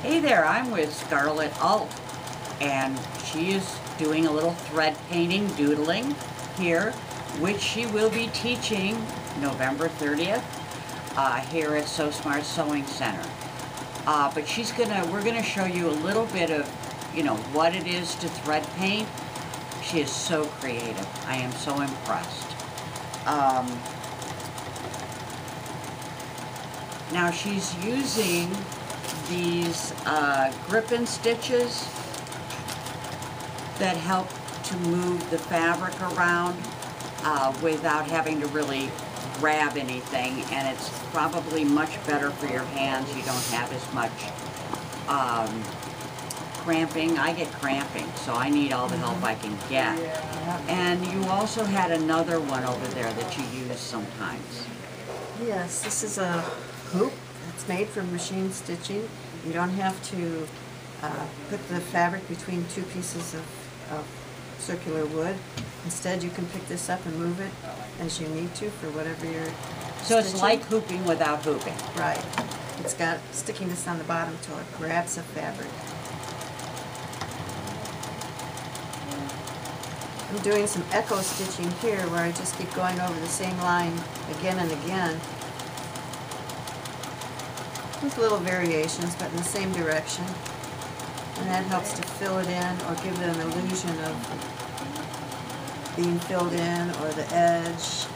Hey there, I'm with Scarlet Alt, and she is doing a little thread painting, doodling here, which she will be teaching November 30th here at So Smart Sewing Center. But we're gonna show you a little bit of, what it is to thread paint. She is so creative. I am so impressed. Now she's using these grip and stitches that help to move the fabric around without having to really grab anything, and it's probably much better for your hands. You don't have as much cramping. I get cramping, so I need all the help I can get. And you also had another one over there that you use sometimes. Yes, this is a hoop that's made from machine stitching. You don't have to put the fabric between two pieces of circular wood. Instead, you can pick this up and move it as you need to for whatever you're So it's stitching. like hooping without hooping. Right. It's got stickiness on the bottom so it grabs the fabric. I'm doing some echo stitching here where I just keep going over the same line again and again with little variations, but in the same direction. And that helps to fill it in or give it an illusion of being filled in, or the edge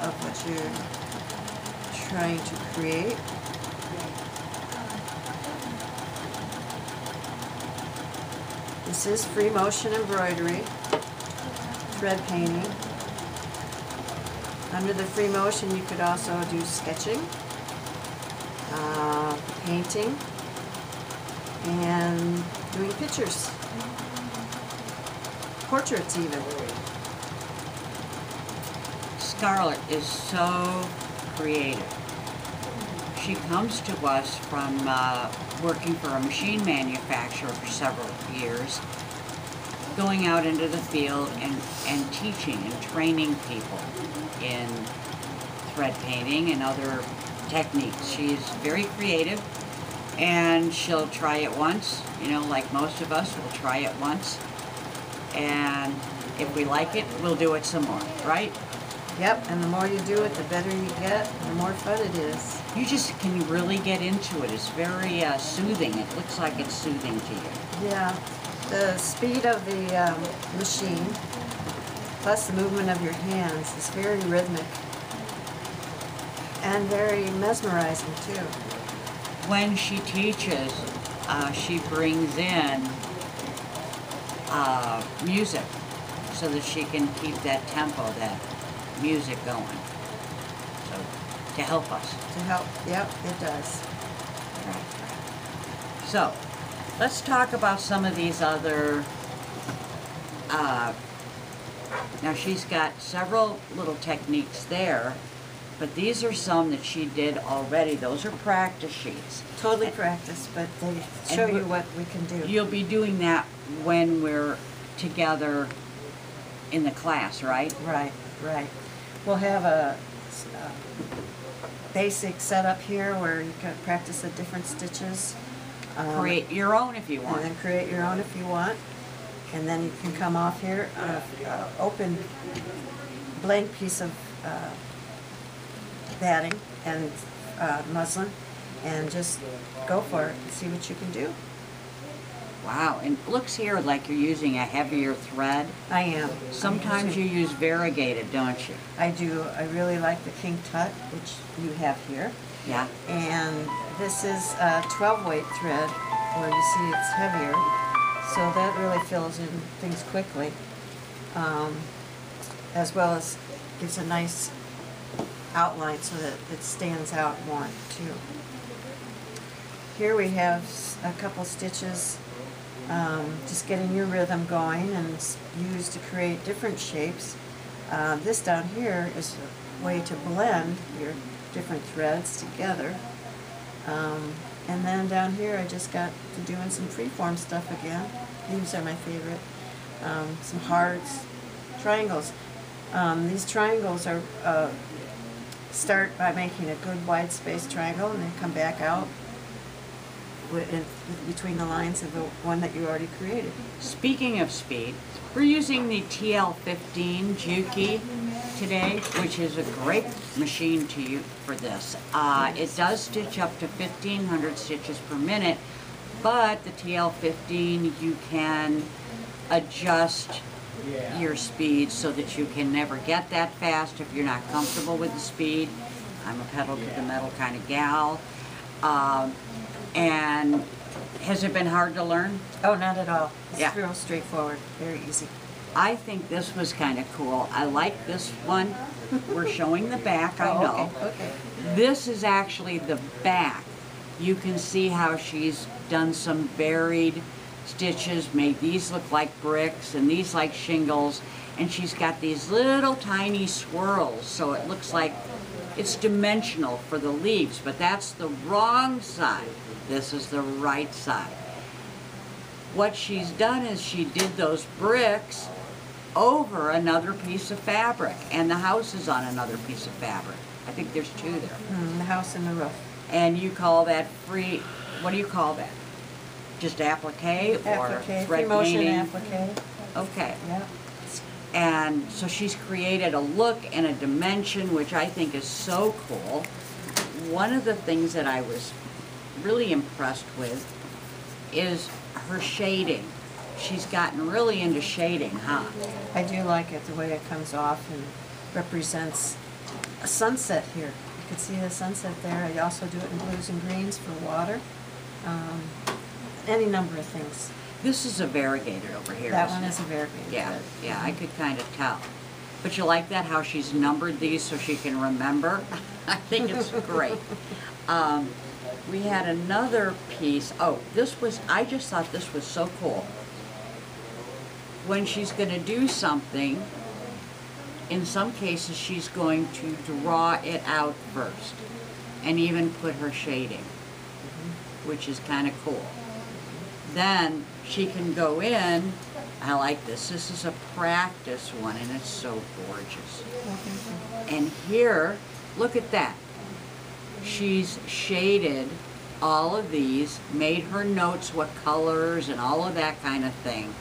of what you're trying to create. This is free motion embroidery, thread painting. Under the free motion you could also do sketching, painting, and doing pictures, portraits even. Scarlet is so creative. She comes to us from working for a machine manufacturer for several years, going out into the field and teaching and training people in thread painting and other techniques. She's very creative, and she'll try it once, like most of us, we'll try it once, and if we like it, we'll do it some more, right? Yep, and the more you do it, the better you get, and the more fun it is. You just can really get into it. It's very soothing. It looks like it's soothing to you. Yeah, the speed of the machine, plus the movement of your hands, is very rhythmic and very mesmerizing too. When she teaches, she brings in music so that she can keep that tempo, that music going, so to help us. To help, yep, it does. Right. So let's talk about some of these other, now she's got several little techniques there, but these are some that she did already. Those are practice sheets. Totally practice, but they show you what we can do. You'll be doing that when we're together in the class, right? Right, right. We'll have a basic setup here where you can practice the different stitches. Create your own if you want. And then create your own if you want. And then you can come off here, open blank piece of batting and muslin, and just go for it and see what you can do. Wow, and it looks here like you're using a heavier thread. I am. Sometimes you use variegated, don't you? I do. I really like the King Tut, which you have here. Yeah. And this is a 12-weight thread, where you see it's heavier, so that really fills in things quickly, as well as gives a nice outline so that it stands out more too. Here we have a couple stitches, just getting your rhythm going, and used to create different shapes. This down here is a way to blend your different threads together. And then down here I just got to doing some freeform stuff again. These are my favorite. Some hearts, triangles. These triangles are start by making a good wide space triangle and then come back out between the lines of the one that you already created. Speaking of speed, we're using the TL15 Juki today, which is a great machine to use for this. It does stitch up to 1,500 stitches per minute, but the TL15 you can adjust your speed so that you can never get that fast if you're not comfortable with the speed. I'm a pedal to the metal kind of gal. And has it been hard to learn? Oh, not at all. It's Yeah. real straightforward, very easy. I think this was kind of cool. I like this one. We're showing the back, I know. Okay. This is actually the back. You can see how she's done some varied stitches, made these look like bricks and these like shingles, and she's got these little tiny swirls, so it looks like it's dimensional for the leaves, but that's the wrong side. This is the right side. What she's done is she did those bricks over another piece of fabric, and the house is on another piece of fabric. I think there's two there. The house and the roof. And you call that free, what do you call that? Just applique or Applique, thread free motion painting? applique. Okay. Yeah. And so she's created a look and a dimension, which I think is so cool. One of the things that I was really impressed with is her shading. She's gotten really into shading, huh? I do like it, the way it comes off and represents a sunset here. You can see the sunset there. I also do it in blues and greens for water. Any number of things. This is a variegated over here. That isn't one it? is a variegated. Yeah, yeah, I could kind of tell. But you like that, how she's numbered these so she can remember? I think it's great. We had another piece. Oh, this was, I just thought this was so cool. When she's going to do something, in some cases she's going to draw it out first and even put her shading, which is kind of cool. Then she can go in. I like this. This is a practice one, and it's so gorgeous. And here, look at that. She's shaded all of these, made her notes what colors and all of that kind of thing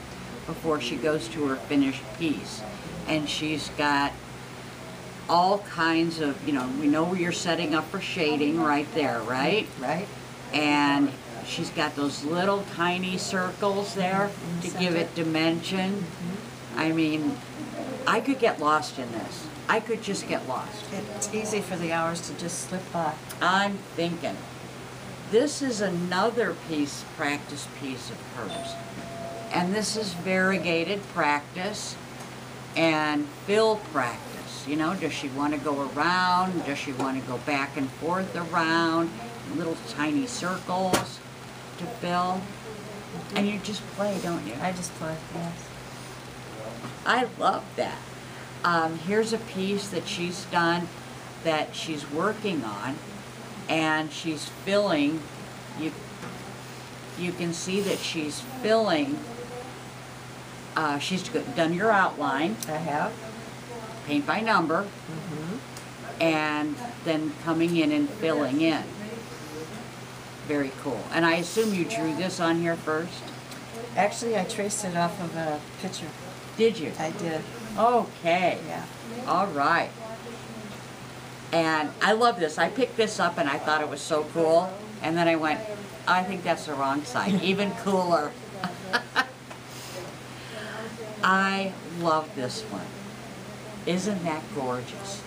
before she goes to her finished piece. And she's got all kinds of, you know, we know you're setting up for shading right there, right? Right. And she's got those little tiny circles there to give it dimension. I mean, I could get lost in this. I could just get lost. It's easy for the hours to just slip by. I'm thinking, this is another practice piece of hers. And this is variegated practice and fill practice. You know, does she want to go around? Does she want to go back and forth around? Little tiny circles to fill. And you just play, don't you? I just play, yes. I love that. Here's a piece that she's done that she's working on, and she's filling. You can see that she's filling. She's done your outline, I have. paint by number, and then coming in and filling in. Very cool. And I assume you drew this on here first? Actually, I traced it off of a picture. Did you? I did. Okay. Yeah. All right. And I love this. I picked this up and I thought it was so cool. And then I went, I think that's the wrong side. Even cooler. I love this one. Isn't that gorgeous?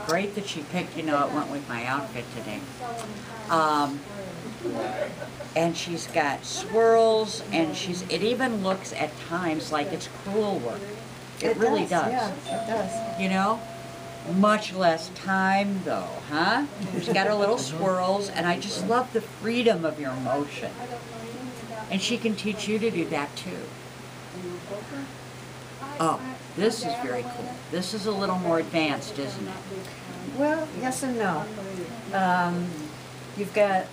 Great that she picked, you know, it went with my outfit today. And she's got swirls, and it even looks at times like it's crewel work. It really does. Yeah, it does. You know? Much less time though, huh? She's got her little swirls, and I just love the freedom of your motion. And she can teach you to do that too. Oh, this is very cool. This is a little more advanced, isn't it? Well, yes and no. You've got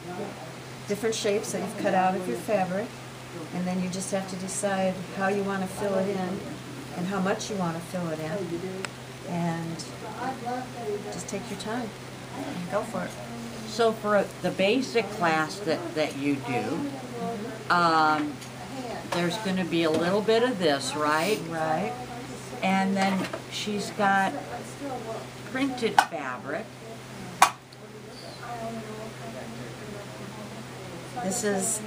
different shapes that you've cut out of your fabric, and then you just have to decide how you want to fill it in and how much you want to fill it in. And just take your time and go for it. So for the basic class that you do, there's going to be a little bit of this, right? Right. And then she's got printed fabric. This is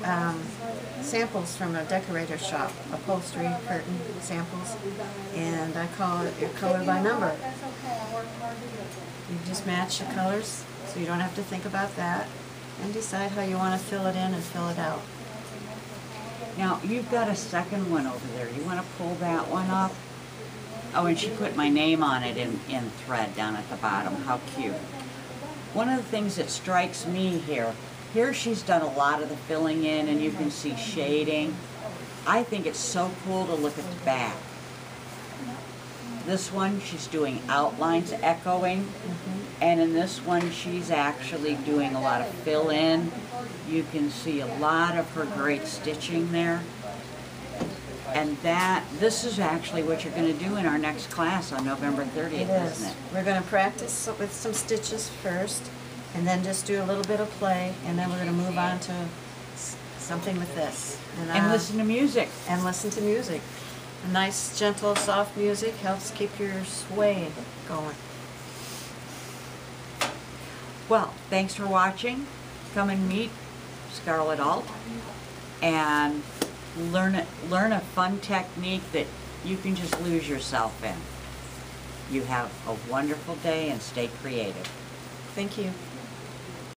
samples from a decorator shop, upholstery, curtain samples, and I call it your color by number. You just match the colors, so you don't have to think about that, and decide how you want to fill it in and fill it out. Now, you've got a second one over there. You want to pull that one up? Oh, and she put my name on it in thread down at the bottom. How cute. One of the things that strikes me here she's done a lot of the filling in, and you can see shading. I think it's so cool to look at the back. This one, she's doing outlines, echoing, and in this one, she's actually doing a lot of fill in. You can see a lot of her great stitching there. And this is actually what you're going to do in our next class on November 30th, isn't it? We're going to practice with some stitches first, and then just do a little bit of play, and then we're going to move on to something with this. And listen to music. And listen to music. A nice, gentle, soft music helps keep your sway going. Well, thanks for watching. Come and meet Scarlet Alt and learn a fun technique that you can just lose yourself in. You have a wonderful day and stay creative. Thank you.